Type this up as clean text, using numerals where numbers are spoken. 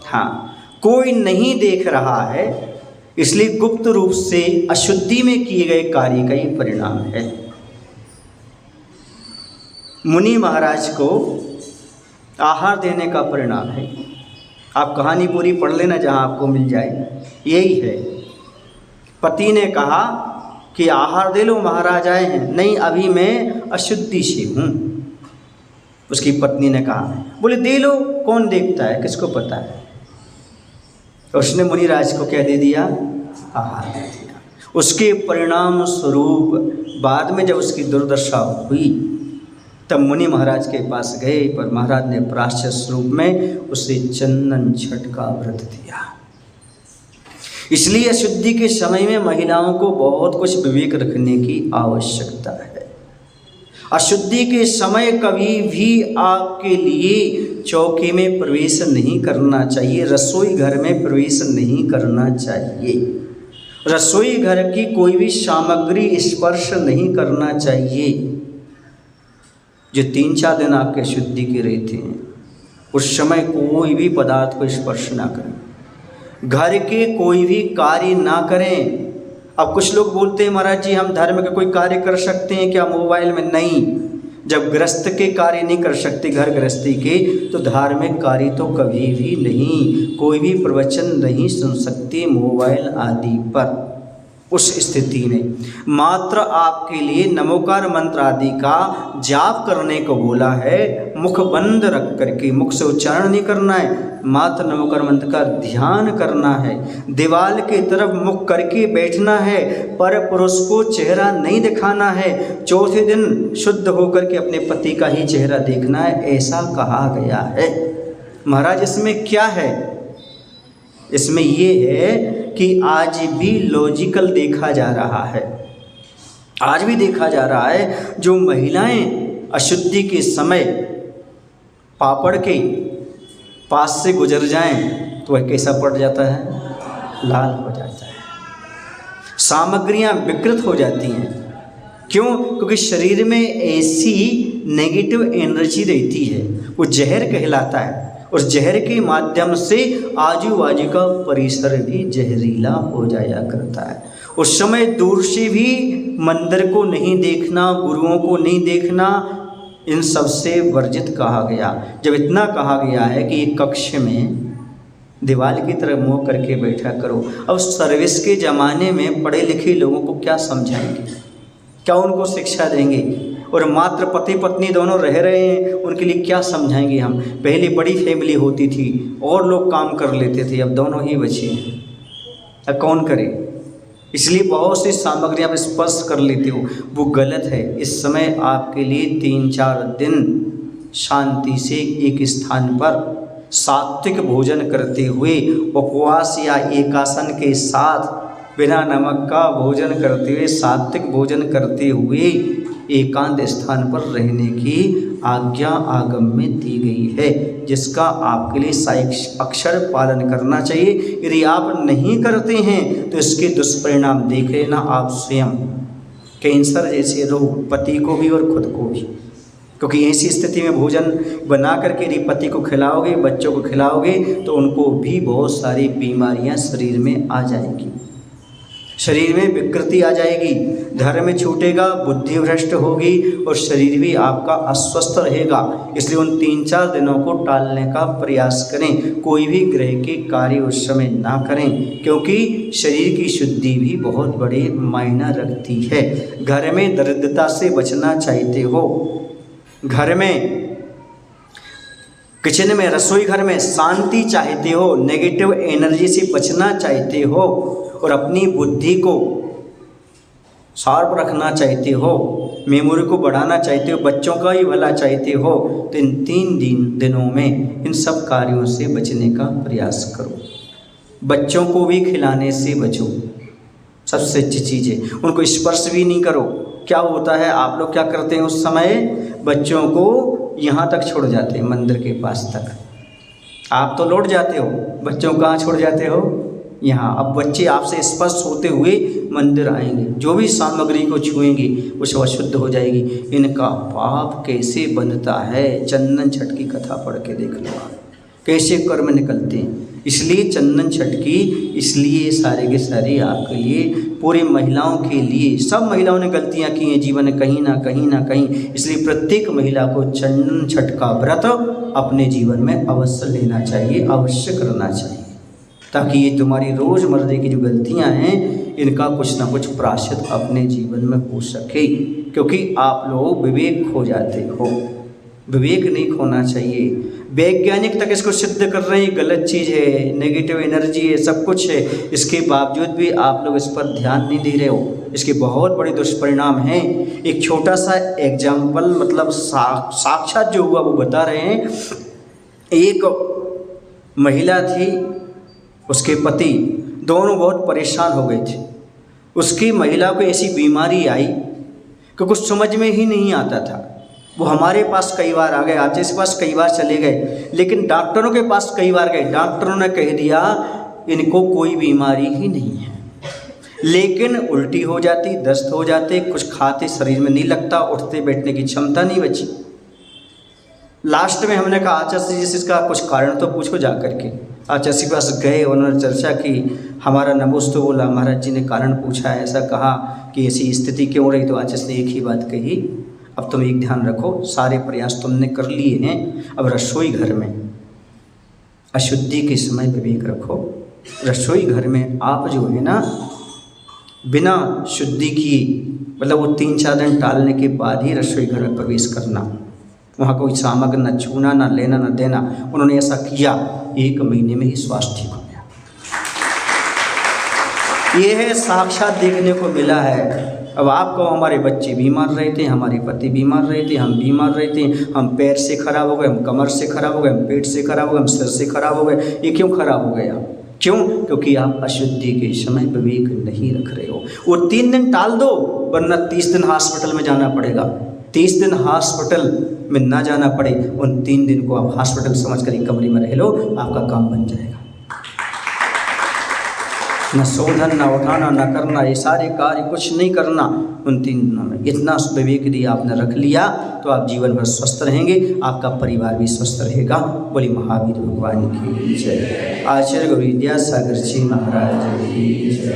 हाँ, कोई नहीं देख रहा है, इसलिए गुप्त रूप से अशुद्धि में किए गए कार्य का ही परिणाम है। मुनि महाराज को आहार देने का परिणाम है। आप कहानी पूरी पढ़ लेना जहाँ आपको मिल जाए, यही है। पति ने कहा कि आहार दे लो, महाराज आए हैं। नहीं, अभी मैं अशुद्धि से हूँ। उसकी पत्नी ने कहा, बोले दे लो, कौन देखता है, किसको पता है। उसने मुनिराज को क्या दे दिया, आहार दे दिया। उसके परिणाम स्वरूप बाद में जब उसकी दुर्दशा हुई तब मुनि महाराज के पास गए, पर महाराज ने प्रायश्चित स्वरूप में उसे चंदन छठ का व्रत दिया। इसलिए अशुद्धि के समय में महिलाओं को बहुत कुछ विवेक रखने की आवश्यकता है। अशुद्धि के समय कभी भी आपके लिए चौके में प्रवेश नहीं करना चाहिए, रसोई घर में प्रवेश नहीं करना चाहिए, रसोई घर की कोई भी सामग्री स्पर्श नहीं करना चाहिए। जो 3-4 दिन आपके अशुद्धि के रहते हैं उस समय कोई भी पदार्थ को स्पर्श ना करें, घर के कोई भी कार्य ना करें। अब कुछ लोग बोलते हैं महाराज जी हम धर्म के कोई कार्य कर सकते हैं क्या मोबाइल में? नहीं, जब गृहस्थ के कार्य नहीं कर सकते घर गृहस्थी के, तो धार्मिक कार्य तो कभी भी नहीं, कोई भी प्रवचन नहीं सुन सकते मोबाइल आदि पर। उस स्थिति में मात्र आपके लिए नमोकार मंत्र आदि का जाप करने को बोला है। मुख बंद रख करके, मुख से उच्चारण नहीं करना है, मात्र नमोकार मंत्र का ध्यान करना है। दीवाल की तरफ मुख करके बैठना है, पर पुरुष को चेहरा नहीं दिखाना है। चौथे दिन शुद्ध होकर के अपने पति का ही चेहरा देखना है, ऐसा कहा गया है। महाराज इसमें क्या है? इसमें ये है कि आज भी लॉजिकल देखा जा रहा है, आज भी देखा जा रहा है। जो महिलाएं अशुद्धि के समय पापड़ के पास से गुजर जाएं तो वह कैसा पड़ जाता है, लाल हो जाता है, सामग्रियां विकृत हो जाती हैं। क्यों? क्योंकि शरीर में ऐसी नेगेटिव एनर्जी रहती है, वो जहर कहलाता है। उस जहर के माध्यम से आजू बाजू का परिसर भी जहरीला हो जाया करता है। उस समय दूर से भी मंदिर को नहीं देखना, गुरुओं को नहीं देखना, इन सब से वर्जित कहा गया। जब इतना कहा गया है कि एक कक्ष में दीवार की तरफ मुँह करके बैठा करो। अब सर्विस के ज़माने में पढ़े लिखे लोगों को क्या समझाएंगे, क्या उनको शिक्षा देंगे? और मात्र पति पत्नी दोनों रह रहे हैं, उनके लिए क्या समझाएंगे हम? पहले बड़ी फैमिली होती थी और लोग काम कर लेते थे, अब दोनों ही बचे हैं, अब कौन करे? इसलिए बहुत सी सामग्रियाँ आप स्पर्श कर लेते हो, वो गलत है। इस समय आपके लिए 3-4 दिन शांति से एक स्थान पर सात्विक भोजन करते हुए, उपवास या एकासन के साथ बिना नमक का भोजन करते हुए, सात्विक भोजन करते हुए एकांत स्थान पर रहने की आज्ञा आगम में दी गई है, जिसका आपके लिए अक्षर पालन करना चाहिए। यदि आप नहीं करते हैं तो इसके दुष्परिणाम देख लेना आप स्वयं। कैंसर जैसे रोग पति को भी और खुद को भी, क्योंकि ऐसी स्थिति में भोजन बना करके यदि पति को खिलाओगे, बच्चों को खिलाओगे, तो उनको भी बहुत सारी बीमारियां शरीर में आ जाएगी, शरीर में विकृति आ जाएगी, धर्म छूटेगा, बुद्धि भ्रष्ट होगी और शरीर भी आपका अस्वस्थ रहेगा। इसलिए उन 3-4 दिनों को टालने का प्रयास करें। कोई भी ग्रह के कार्य उस समय ना करें, क्योंकि शरीर की शुद्धि भी बहुत बड़े मायना रखती है। घर में दरिद्रता से बचना चाहते हो, घर में किचन में, रसोई घर में शांति चाहते हो, नेगेटिव एनर्जी से बचना चाहते हो और अपनी बुद्धि को शार्प रखना चाहते हो, मेमोरी को बढ़ाना चाहते हो, बच्चों का ही भला चाहते हो, तो इन 3 दिनों में इन सब कार्यों से बचने का प्रयास करो। बच्चों को भी खिलाने से बचो, सबसे अच्छी चीज़ है। उनको स्पर्श भी नहीं करो। क्या होता है, आप लोग क्या करते हैं उस समय, बच्चों को यहाँ तक छोड़ जाते हैं, मंदिर के पास तक। आप तो लौट जाते हो, बच्चों को कहाँ छोड़ जाते हो, यहाँ। अब बच्चे आपसे स्पर्श होते हुए मंदिर आएंगे, जो भी सामग्री को छुएंगे वो सब अशुद्ध हो जाएगी। इनका पाप कैसे बनता है, चंदन छठ की कथा पढ़ के देख लो आप, कैसे कर्म निकलते हैं। इसलिए चंदन छठ की, इसलिए सारे के सारे आपके लिए, पूरे महिलाओं के लिए। सब महिलाओं ने गलतियां की हैं जीवन में कहीं ना कहीं, इसलिए प्रत्येक महिला को चंदन छठ का व्रत अपने जीवन में अवश्य लेना चाहिए, अवश्य करना चाहिए, ताकि ये तुम्हारी रोज़मर्रा की जो गलतियां हैं इनका कुछ ना कुछ प्रायश्चित अपने जीवन में हो सके। क्योंकि आप लोग विवेक खो जाते हो, विवेक नहीं खोना चाहिए। वैज्ञानिक तक इसको सिद्ध कर रहे हैं गलत चीज़ है, नेगेटिव एनर्जी है, सब कुछ है, इसके बावजूद भी आप लोग इस पर ध्यान नहीं दे रहे हो। इसके बहुत बड़े दुष्परिणाम हैं। एक छोटा सा एग्जाम्पल, मतलब साक्षात जो हुआ वो बता रहे हैं। एक महिला थी, उसके पति दोनों बहुत परेशान हो गए थे। उसकी महिला को ऐसी बीमारी आई कि कुछ समझ में ही नहीं आता था। वो हमारे पास कई बार आ गए, आचार्य के पास कई बार चले गए, लेकिन डॉक्टरों के पास कई बार गए। डॉक्टरों ने कह दिया इनको कोई बीमारी ही नहीं है, लेकिन उल्टी हो जाती, दस्त हो जाते, कुछ खाते शरीर में नहीं लगता, उठते बैठने की क्षमता नहीं बची। लास्ट में हमने कहा आचार्य जी इसका कुछ कारण तो पूछो जा करके। आचार्य के पास गए, उन्होंने चर्चा की, हमारा नमोस्त तो बोला, महाराज जी ने कारण पूछा, ऐसा कहा कि ऐसी स्थिति क्यों रही। तो आचार्य ने एक ही बात कही, अब तुम एक ध्यान रखो, सारे प्रयास तुमने कर लिए हैं, अब रसोई घर में अशुद्धि के समय विवेक रखो। रसोई घर में आप जो है ना, बिना शुद्धि किए, मतलब वो 3-4 दिन टालने के बाद ही रसोई घर में प्रवेश करना। वहाँ कोई सामग्री न छूना, न लेना, न देना। उन्होंने ऐसा किया, 1 महीने में ही स्वास्थ्य ठीक हो गया। ये है साक्षात देखने को मिला है। अब आपको हमारे बच्चे बीमार रहे थे, हमारे पति बीमार रहे थे, हम बीमार रहे थे, हम पैर से खराब हो गए, हम कमर से खराब हो गए, हम पेट से खराब हो गए, हम सिर से खराब हो गए। ये क्यों खराब हो गया? क्यों? क्योंकि आप अशुद्धि के समय विवेक नहीं रख रहे हो। वो 3 दिन टाल दो, वरना 30 दिन हॉस्पिटल में जाना पड़ेगा। 30 दिन हॉस्पिटल में ना जाना पड़े, उन 3 दिन को आप हॉस्पिटल समझ कर एक कमरे में रह लो, आपका काम बन जाएगा। न शोधन, न उठाना, न करना, ये सारे कार्य कुछ नहीं करना उन 3 दिनों में। इतना विवेक यदि आपने रख लिया तो आप जीवन भर स्वस्थ रहेंगे, आपका परिवार भी स्वस्थ रहेगा। बोली महावीर भगवान की जय। आचार्य गुरु विद्यासागर जी महाराज की जय।